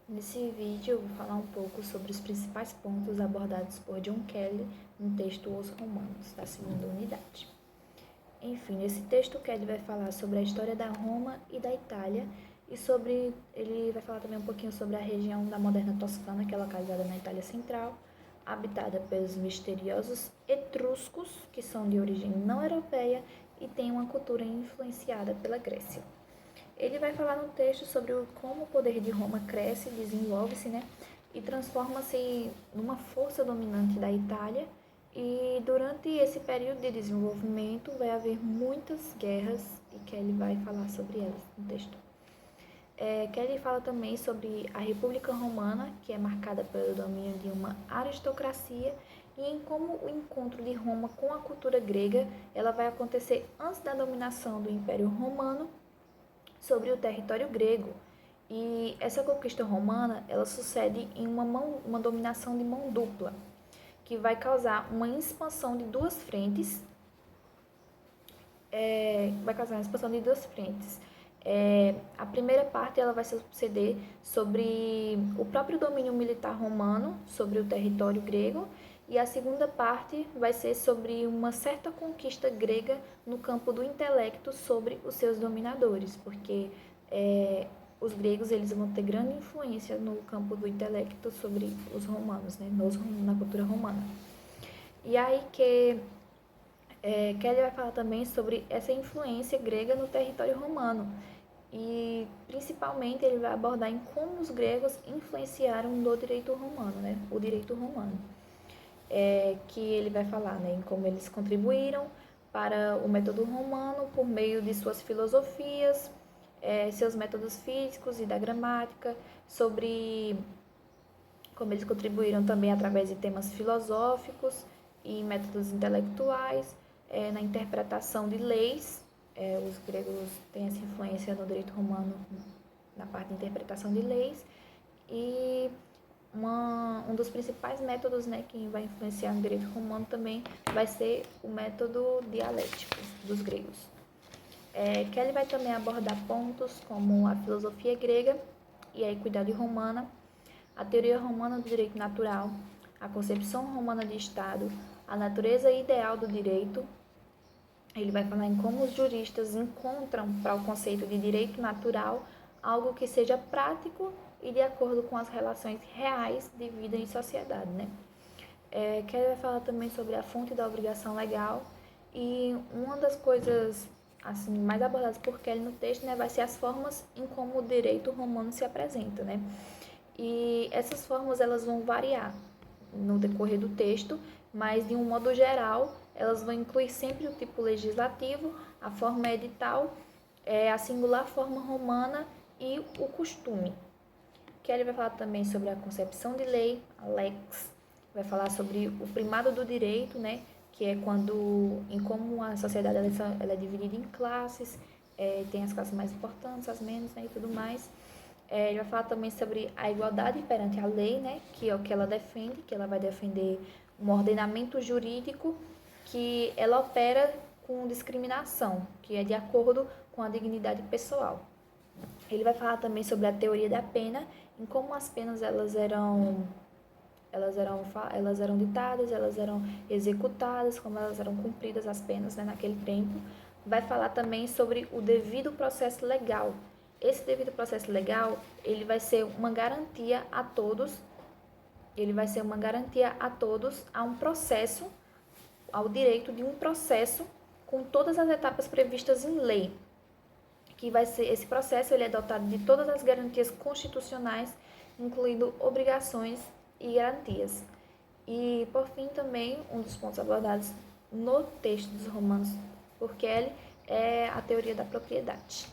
Nesse vídeo eu vou falar um pouco sobre os principais pontos abordados por John Kelly no texto Os Romanos, da segunda unidade. Enfim, nesse texto Kelly vai falar sobre a história da Roma e da Itália ele vai falar também um pouquinho sobre a região da moderna Toscana, que é localizada na Itália Central, habitada pelos misteriosos etruscos, que são de origem não europeia e têm uma cultura influenciada pela Grécia. Ele vai falar no texto sobre como o poder de Roma cresce, desenvolve-se, e transforma-se numa força dominante da Itália. E durante esse período de desenvolvimento vai haver muitas guerras e Kelly vai falar sobre elas no texto. Kelly fala também sobre a República Romana, que é marcada pelo domínio de uma aristocracia, e em como o encontro de Roma com a cultura grega ela vai acontecer antes da dominação do Império Romano sobre o território grego. E essa conquista romana ela sucede em uma dominação de mão dupla, que vai causar uma expansão de duas frentes. A primeira parte ela vai suceder sobre o próprio domínio militar romano sobre o território grego, e a segunda parte vai ser sobre uma certa conquista grega no campo do intelecto sobre os seus dominadores, porque os gregos eles vão ter grande influência no campo do intelecto sobre os romanos, na cultura romana. E aí que Kelly vai falar também sobre essa influência grega no território romano. E principalmente ele vai abordar em como os gregos influenciaram no direito romano, o direito romano. Que ele vai falar em como eles contribuíram para o método romano por meio de suas filosofias, seus métodos físicos e da gramática, sobre como eles contribuíram também através de temas filosóficos e métodos intelectuais, na interpretação de leis. Os gregos têm essa influência no direito romano na parte de interpretação de leis, e um dos principais métodos que vai influenciar no direito romano também vai ser o método dialético dos gregos. Kelly vai também abordar pontos como a filosofia grega e a equidade romana, a teoria romana do direito natural, a concepção romana de Estado, a natureza ideal do direito. Ele vai falar em como os juristas encontram para o conceito de direito natural algo que seja prático e de acordo com as relações reais de vida em sociedade. Kelly vai falar também sobre a fonte da obrigação legal, e uma das coisas assim, mais abordadas por Kelly no texto vai ser as formas em como o direito romano se apresenta. E essas formas elas vão variar no decorrer do texto, mas de um modo geral elas vão incluir sempre o tipo legislativo, a forma edital, a singular forma romana e o costume. Kelly vai falar também sobre a concepção de lei, a lex, vai falar sobre o primado do direito, que é em como a sociedade ela é dividida em classes, tem as classes mais importantes, as menos, e tudo mais. Ele vai falar também sobre a igualdade perante a lei, que é o que ela defende, que ela vai defender um ordenamento jurídico que ela opera com discriminação, que é de acordo com a dignidade pessoal. Ele vai falar também sobre a teoria da pena, em como as penas elas eram ditadas, elas eram executadas, como elas eram cumpridas as penas naquele tempo. Vai falar também sobre o devido processo legal. Esse devido processo legal, ele vai ser uma garantia a todos, a um processo, ao direito de um processo com todas as etapas previstas em lei, que vai ser esse processo, ele é dotado de todas as garantias constitucionais, incluindo obrigações e garantias. E por fim também, um dos pontos abordados no texto dos Romanos por Kelly é a teoria da propriedade.